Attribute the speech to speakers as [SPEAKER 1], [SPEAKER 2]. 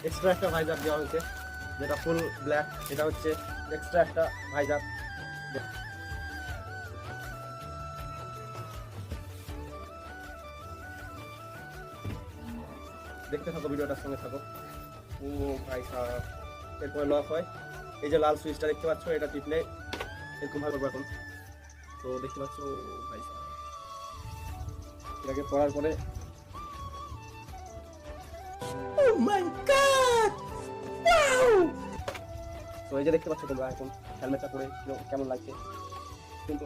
[SPEAKER 1] Extra একটা visor দেওয়া হয়েছে, যেটা ফুল ব্ল্যাক। এটা হচ্ছে এক্সট্রা একটা ভাইজার। দেখতে থাকো, ভিডিওটার সঙ্গে থাকো। ও ভাই সাহেব, এরপরে লক হয়। এই যে লাল সুইচটা দেখতে পাচ্ছ, এটা টিপলে এরকম ভাবে করবো এখন। তো দেখতে পাচ্ছ ভাই সাহেব, এটাকে পড়ার পরে oh my god wow! তো এই যে দেখতে পাচ্ছ তোমরা এখন হেলমেটটা পরে কেমন লাগছে, কিন্তু